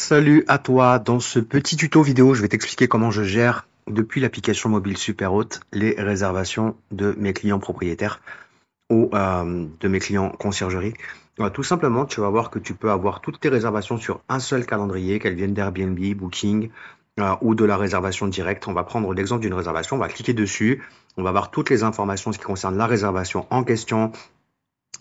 Salut à toi, dans ce petit tuto vidéo, je vais t'expliquer comment je gère depuis l'application mobile Superhôte les réservations de mes clients propriétaires ou de mes clients conciergerie. Tout simplement, tu vas voir que tu peux avoir toutes tes réservations sur un seul calendrier, qu'elles viennent d'Airbnb, Booking ou de la réservation directe. On va prendre l'exemple d'une réservation, on va cliquer dessus, on va voir toutes les informations qui concernent la réservation en question,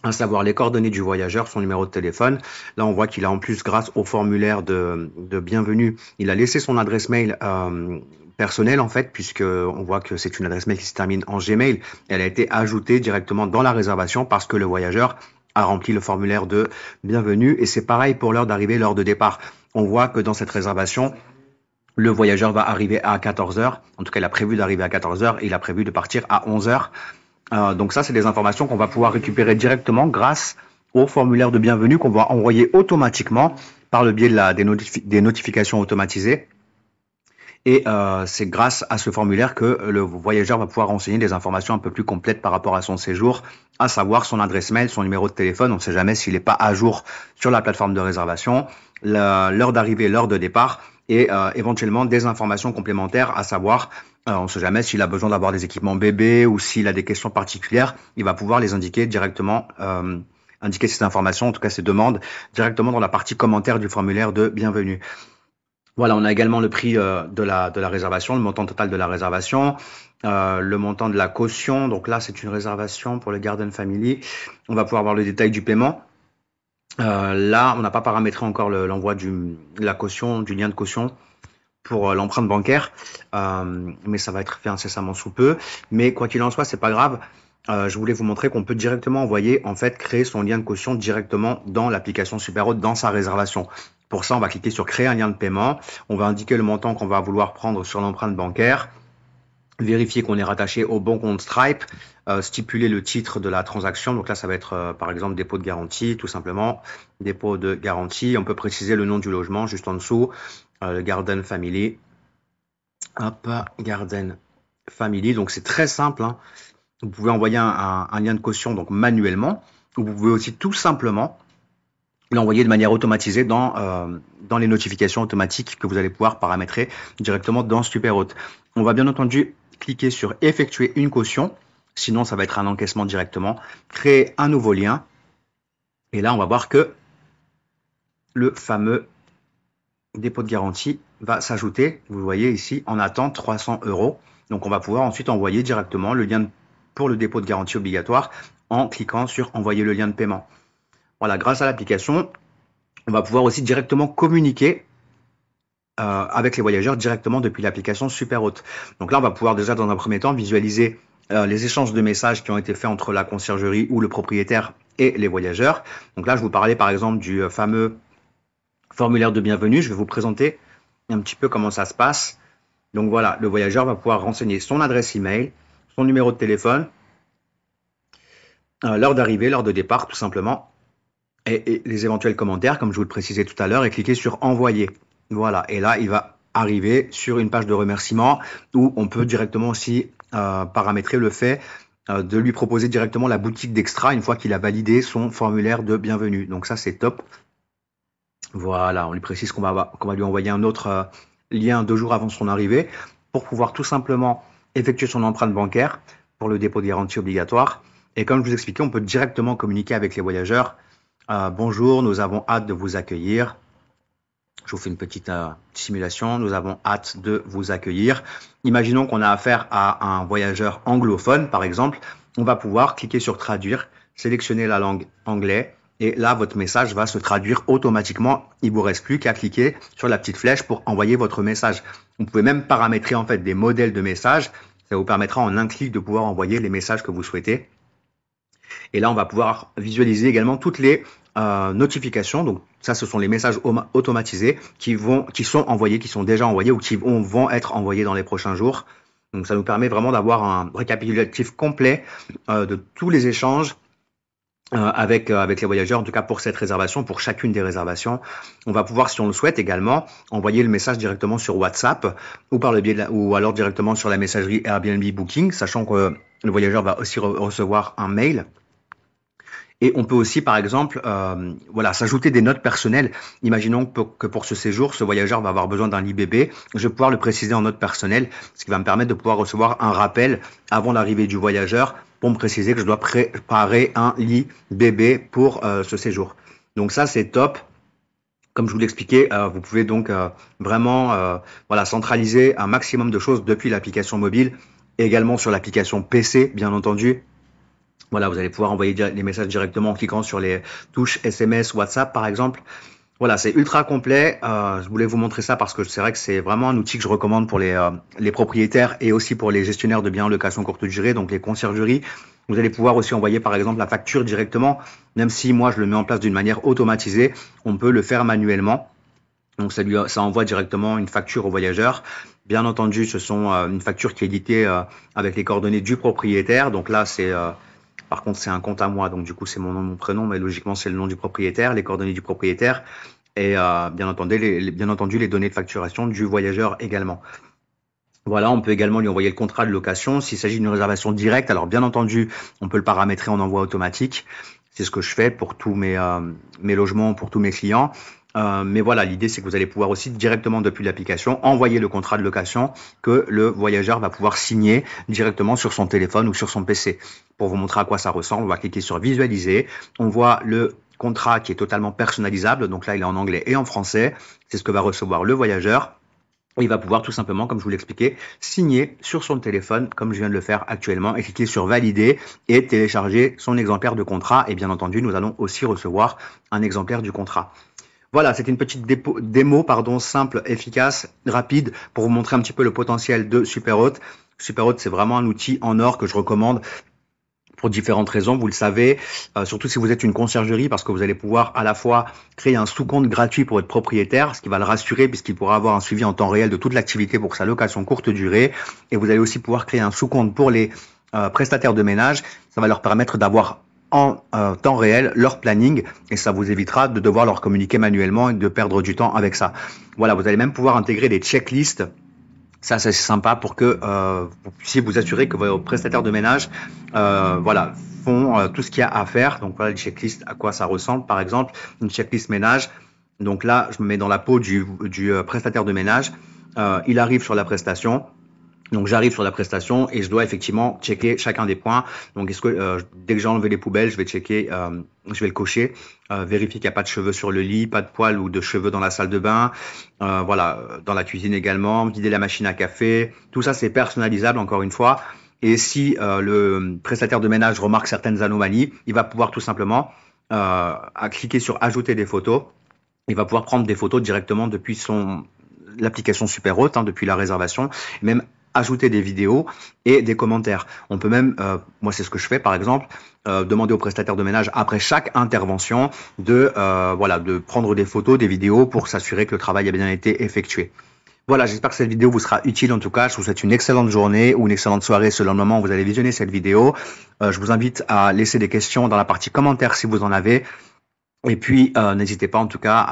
à savoir les coordonnées du voyageur, son numéro de téléphone. Là, on voit qu'il a en plus, grâce au formulaire de bienvenue, il a laissé son adresse mail personnelle en fait, puisque on voit que c'est une adresse mail qui se termine en Gmail. Elle a été ajoutée directement dans la réservation parce que le voyageur a rempli le formulaire de bienvenue. Et c'est pareil pour l'heure d'arrivée, l'heure de départ. On voit que dans cette réservation, le voyageur va arriver à 14 heures. En tout cas, il a prévu d'arriver à 14 heures et il a prévu de partir à 11 heures. Donc ça, c'est des informations qu'on va pouvoir récupérer directement grâce au formulaire de bienvenue qu'on va envoyer automatiquement par le biais des notifications automatisées. Et c'est grâce à ce formulaire que le voyageur va pouvoir renseigner des informations un peu plus complètes par rapport à son séjour, à savoir son adresse mail, son numéro de téléphone. On ne sait jamais s'il n'est pas à jour sur la plateforme de réservation, l'heure d'arrivée, l'heure de départ et éventuellement des informations complémentaires, à savoir on ne sait jamais s'il a besoin d'avoir des équipements bébés ou s'il a des questions particulières, il va pouvoir les indiquer directement, indiquer ces informations, en tout cas ces demandes, directement dans la partie commentaire du formulaire de bienvenue. Voilà, on a également le prix de la réservation, le montant total de la réservation, le montant de la caution. Donc là, c'est une réservation pour le Garden Family. On va pouvoir voir le détail du paiement. Là, on n'a pas paramétré encore l'envoi de la caution, du lien de caution pour l'empreinte bancaire, mais ça va être fait incessamment sous peu. Mais quoi qu'il en soit, c'est pas grave. Je voulais vous montrer qu'on peut directement envoyer, en fait, créer son lien de caution directement dans l'application Superhôte, dans sa réservation. Pour ça, on va cliquer sur créer un lien de paiement. On va indiquer le montant qu'on va vouloir prendre sur l'empreinte bancaire, vérifier qu'on est rattaché au bon compte Stripe, stipuler le titre de la transaction. Donc là, ça va être par exemple dépôt de garantie, tout simplement. Dépôt de garantie. On peut préciser le nom du logement juste en dessous. Le Garden Family. Hop, Garden Family. Donc c'est très simple, hein. Vous pouvez envoyer un lien de caution donc manuellement. Ou vous pouvez aussi tout simplement l'envoyer de manière automatisée dans les notifications automatiques que vous allez pouvoir paramétrer directement dans Superhôte. On va bien entendu cliquer sur effectuer une caution, sinon ça va être un encaissement directement. Créer un nouveau lien. Et là, on va voir que le fameux dépôt de garantie va s'ajouter. Vous voyez ici, en attente 300 €. Donc on va pouvoir ensuite envoyer directement le lien pour le dépôt de garantie obligatoire en cliquant sur envoyer le lien de paiement. Voilà, grâce à l'application, on va pouvoir aussi directement communiquer avec les voyageurs directement depuis l'application Superhôte. Donc là, on va pouvoir déjà dans un premier temps visualiser les échanges de messages qui ont été faits entre la conciergerie ou le propriétaire et les voyageurs. Donc là, je vous parlais par exemple du fameux formulaire de bienvenue. Je vais vous présenter un petit peu comment ça se passe. Donc voilà, le voyageur va pouvoir renseigner son adresse email, son numéro de téléphone, l'heure d'arrivée, l'heure de départ tout simplement, et les éventuels commentaires comme je vous le précisais tout à l'heure, et cliquer sur envoyer. Voilà, et là il va arriver sur une page de remerciement où on peut directement aussi paramétrer le fait de lui proposer directement la boutique d'extra une fois qu'il a validé son formulaire de bienvenue. Donc ça c'est top. Voilà, on lui précise qu'on va lui envoyer un autre lien 2 jours avant son arrivée pour pouvoir tout simplement effectuer son empreinte bancaire pour le dépôt de garantie obligatoire. Et comme je vous expliquais, on peut directement communiquer avec les voyageurs. Bonjour, nous avons hâte de vous accueillir. Je vous fais une petite simulation. Nous avons hâte de vous accueillir. Imaginons qu'on a affaire à un voyageur anglophone, par exemple. On va pouvoir cliquer sur traduire, sélectionner la langue anglais. Et là, votre message va se traduire automatiquement. Il ne vous reste plus qu'à cliquer sur la petite flèche pour envoyer votre message. Vous pouvez même paramétrer en fait des modèles de messages. Ça vous permettra en un clic de pouvoir envoyer les messages que vous souhaitez. Et là, on va pouvoir visualiser également toutes les notifications. Donc ça, ce sont les messages automatisés qui sont envoyés, qui sont déjà envoyés ou qui vont être envoyés dans les prochains jours. Donc ça nous permet vraiment d'avoir un récapitulatif complet de tous les échanges avec les voyageurs, en tout cas pour cette réservation, pour chacune des réservations. On va pouvoir, si on le souhaite également, envoyer le message directement sur WhatsApp ou par le biais ou alors directement sur la messagerie Airbnb Booking, sachant que le voyageur va aussi recevoir un mail. Et on peut aussi, par exemple, voilà, s'ajouter des notes personnelles. Imaginons que pour ce séjour, ce voyageur va avoir besoin d'un lit bébé. Je vais pouvoir le préciser en note personnelle, ce qui va me permettre de pouvoir recevoir un rappel avant l'arrivée du voyageur pour me préciser que je dois préparer un lit bébé pour ce séjour. Donc ça, c'est top. Comme je vous l'expliquais, vous pouvez donc vraiment voilà, centraliser un maximum de choses depuis l'application mobile, et également sur l'application PC, bien entendu. Voilà, vous allez pouvoir envoyer les messages directement en cliquant sur les touches SMS, WhatsApp par exemple. Voilà, c'est ultra complet. Je voulais vous montrer ça parce que c'est vrai que c'est vraiment un outil que je recommande pour les propriétaires et aussi pour les gestionnaires de biens en location courte durée, donc les conciergeries. Vous allez pouvoir aussi envoyer par exemple la facture directement, même si moi je le mets en place d'une manière automatisée, on peut le faire manuellement. Donc ça envoie directement une facture au voyageur. Bien entendu, ce sont une facture qui est éditée avec les coordonnées du propriétaire. Donc là, par contre, c'est un compte à moi, donc du coup, c'est mon nom, mon prénom, mais logiquement, c'est le nom du propriétaire, les coordonnées du propriétaire et bien entendu, les données de facturation du voyageur également. Voilà, on peut également lui envoyer le contrat de location s'il s'agit d'une réservation directe. Alors, bien entendu, on peut le paramétrer en envoi automatique. C'est ce que je fais pour tous mes logements, pour tous mes clients. Mais voilà, l'idée, c'est que vous allez pouvoir aussi directement depuis l'application envoyer le contrat de location que le voyageur va pouvoir signer directement sur son téléphone ou sur son PC. Pour vous montrer à quoi ça ressemble, on va cliquer sur visualiser. On voit le contrat qui est totalement personnalisable. Donc là, il est en anglais et en français. C'est ce que va recevoir le voyageur. Il va pouvoir tout simplement, comme je vous l'expliquais, signer sur son téléphone, comme je viens de le faire actuellement, et cliquer sur valider et télécharger son exemplaire de contrat. Et bien entendu, nous allons aussi recevoir un exemplaire du contrat. Voilà, c'était une petite démo, simple, efficace, rapide, pour vous montrer un petit peu le potentiel de Superhot. Superhot, c'est vraiment un outil en or que je recommande pour différentes raisons, vous le savez, surtout si vous êtes une conciergerie, parce que vous allez pouvoir à la fois créer un sous-compte gratuit pour votre propriétaire, ce qui va le rassurer puisqu'il pourra avoir un suivi en temps réel de toute l'activité pour sa location courte durée, et vous allez aussi pouvoir créer un sous-compte pour les prestataires de ménage. Ça va leur permettre d'avoir en temps réel leur planning, et ça vous évitera de devoir leur communiquer manuellement et de perdre du temps avec ça. Voilà, vous allez même pouvoir intégrer des checklists. Ça, c'est sympa pour que vous puissiez vous assurer que vos prestataires de ménage voilà, font tout ce qu'il y a à faire. Donc voilà, une checklist, à quoi ça ressemble. Par exemple, une checklist ménage. Donc là, je me mets dans la peau du prestataire de ménage. Il arrive sur la prestation. Donc j'arrive sur la prestation et je dois effectivement checker chacun des points. Donc est-ce que dès que j'ai enlevé les poubelles, je vais checker, je vais le cocher, vérifier qu'il n'y a pas de cheveux sur le lit, pas de poils ou de cheveux dans la salle de bain, voilà, dans la cuisine également, vider la machine à café. Tout ça c'est personnalisable encore une fois. Et si le prestataire de ménage remarque certaines anomalies, il va pouvoir tout simplement cliquer sur ajouter des photos. Il va pouvoir prendre des photos directement depuis l'application Superhot, depuis la réservation, et même ajouter des vidéos et des commentaires. On peut même, moi c'est ce que je fais par exemple, demander au prestataire de ménage après chaque intervention de prendre des photos, des vidéos pour s'assurer que le travail a bien été effectué. Voilà, j'espère que cette vidéo vous sera utile en tout cas. Je vous souhaite une excellente journée ou une excellente soirée selon le moment où vous allez visionner cette vidéo. Je vous invite à laisser des questions dans la partie commentaires si vous en avez. Et puis, n'hésitez pas en tout cas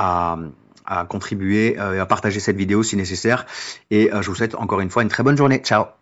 à contribuer, à partager cette vidéo si nécessaire. Et je vous souhaite encore une fois une très bonne journée. Ciao!